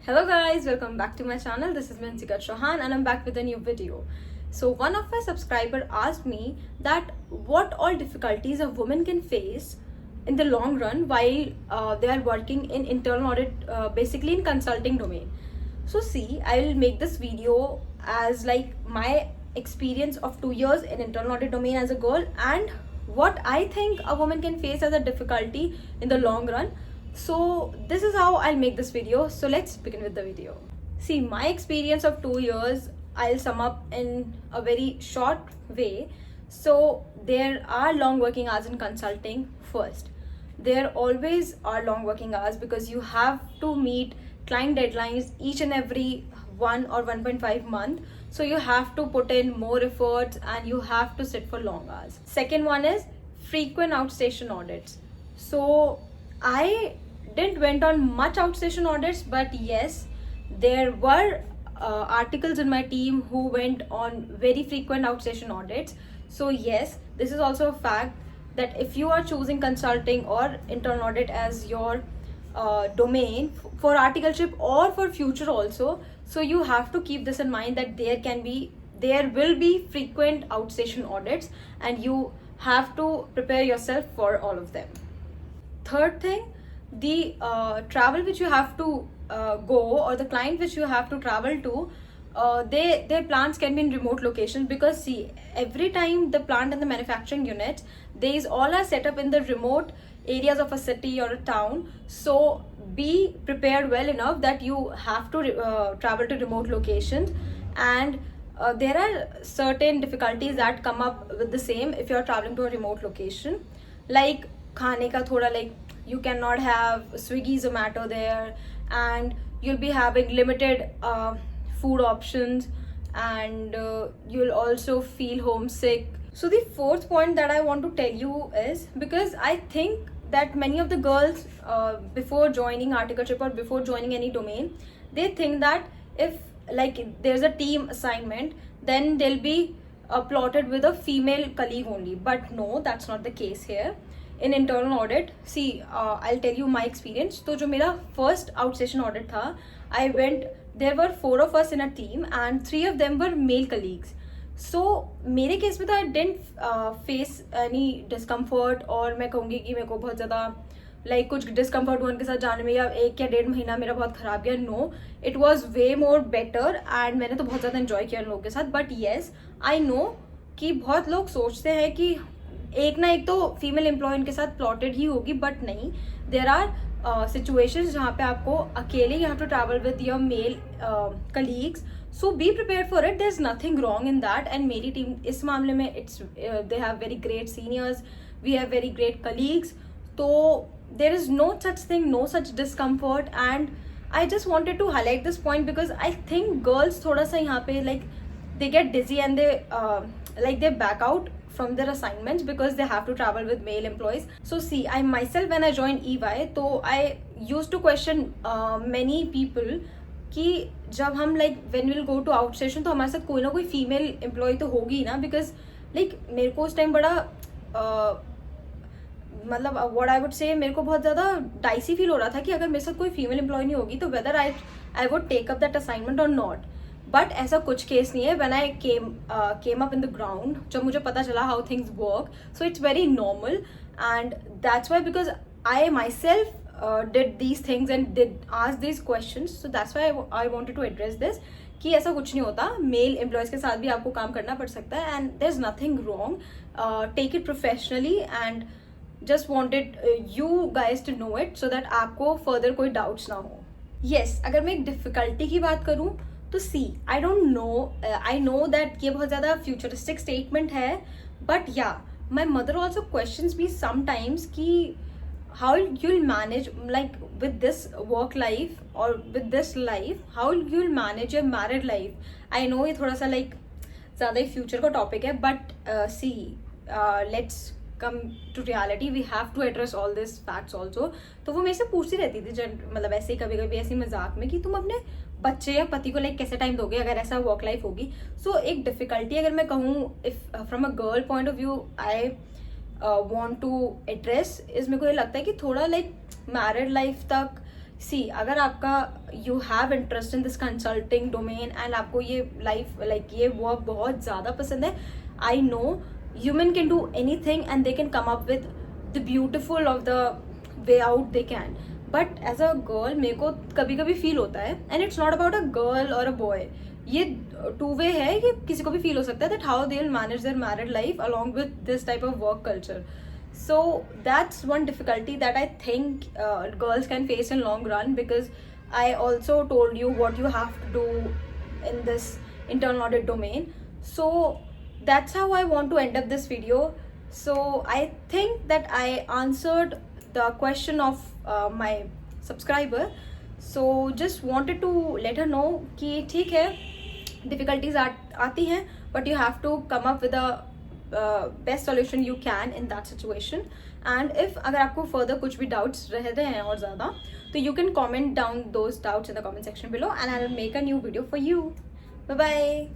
Hello guys, welcome back to my channel. This is Mansika Chauhan and I'm back with a new video. So one of my subscriber asked me that what all difficulties a woman can face in the long run while they are working in internal audit, basically in consulting domain. So see, I will make this video as like my experience of 2 years in internal audit domain as a girl and what I think a woman can face as a difficulty in the long run. So this is how I'll make this video. So let's begin with the video. See, my experience of 2 years, I'll sum up in a very short way. So there are long working hours in consulting first. There always are long working hours because you have to meet client deadlines each and every 1 or 1.5 month. So you have to put in more efforts and you have to sit for long hours. Second one is frequent outstation audits. So I didn't went on much outstation audits, but yes, there were articles in my team who went on very frequent outstation audits. So yes, this is also a fact that if you are choosing consulting or internal audit as your domain for articleship or for future also, so you have to keep this in mind that there will be frequent outstation audits and you have to prepare yourself for all of them. Third thing, the travel which you have to go or the client which you have to travel to, their plants can be in remote locations because see, every time the plant and the manufacturing units, these all are set up in the remote areas of a city or a town. So be prepared well enough that you have to travel to remote locations, and there are certain difficulties that come up with the same if you are traveling to a remote location, like खाने का थोड़ा, like you cannot have Swiggy, Zomato there, and you'll be having limited food options, and you'll also feel homesick. So the fourth point that I want to tell you is, because I think that many of the girls before joining articleship or before joining any domain, they think that if like there's a team assignment, then they'll be plotted with a female colleague only, but no, that's not the case here. In internal audit, see, I'll tell you my experience. तो जो मेरा first outstation audit था, I went, there were 4 of us in a team and 3 of them were male colleagues. So मेरे case में तो I didn't face any discomfort, और मैं कहूँगी कि मेरे को बहुत ज़्यादा like कुछ discomfort हुआ उनके साथ जाने में, या 1 या 1.5 महीना मेरा बहुत ख़राब गया. No, it was way more better and मैंने तो बहुत ज़्यादा enjoy किया उन लोगों के साथ. But yes, I know कि बहुत लोग सोचते हैं कि एक ना एक तो फीमेल एम्प्लॉय उनके साथ प्लॉटेड ही होगी, बट नहीं, देर आर सिचुएशंस जहाँ पे आपको अकेले you have to travel with your male colleagues. So be prepare for it, there is nothing wrong in that. And मेरी टीम इस मामले में it's they have very great seniors, we have very great colleagues, तो there is no such thing, no such discomfort. And I just wanted to highlight this point because I think girls थोड़ा सा यहाँ पे like they get dizzy and they back out from their assignments because they have to travel with male employees. So see, I myself, when I joined EY, तो I used to question many people कि जब हम like when we'll go to outstation तो हमारे साथ कोई ना कोई female employee तो होगी ना, because like मेरे को उस टाइम बड़ा मतलब what I would say, मेरे को बहुत ज़्यादा डाइसी फील हो रहा था कि अगर मेरे साथ कोई फीमेल एम्प्लॉय नहीं होगी तो whether I would take up that assignment or not. But ऐसा कुछ केस नहीं है. When I came up in the ground, जब मुझे पता चला how things work, so it's very normal. And that's why, because I myself did these things and did ask these questions, so that's why I wanted to address this कि ऐसा कुछ नहीं होता. Mail employees के साथ भी आपको काम करना पड़ सकता है and there is nothing wrong. Take it professionally and just wanted you guys to know it so that आपको फर्दर कोई डाउट्स ना हो. येस, अगर मैं एक डिफिकल्टी की बात करूँ तो see, I don't know, I know that ये बहुत ज़्यादा फ्यूचरिस्टिक स्टेटमेंट है, but yeah my mother also questions me sometimes कि how you'll manage like with this work life or with this life, how you'll manage your married life. I know ये थोड़ा सा like ज़्यादा ही future का topic है, but see, let's come to reality, we have to address all this facts also. तो वो मेरे से पूछती रहती थी मतलब ऐसे ही कभी कभी ऐसी मजाक में कि तुम अपने बच्चे या पति को लाइक कैसे टाइम दोगे अगर ऐसा वर्क लाइफ होगी. सो एक डिफिकल्टी अगर मैं कहूँ, if from a girl point of view I want to address, इस मेरे को ये लगता है कि थोड़ा लाइक मैरिड लाइफ तक सी अगर आपका you have interest in this consulting domain and आपको ये लाइफ लाइक ये वर्क बहुत ज़्यादा पसंद है, I know human can do anything and they can come up with the beautiful of the way out they can. But as a girl मेरे को कभी कभी फील होता है, and it's not about a girl और a boy, ये two way है, कि किसी को भी फील हो सकता है that how they will manage there married life along with this type of work culture. So that's one difficulty that I think girls can face in long run, because I also told you what you have to do in this internal audit domain. So that's how I want to end up this video. So I think that I answered the question of my subscriber. So just wanted to let her know कि ठीक है difficulties आती हैं, but you have to come up with a best solution you can in that situation. And if अगर आपको further कुछ भी doubts रह रहे हैं और ज़्यादा, तो you can comment down those doubts in the comment section below and I will make a new video for you. Bye bye.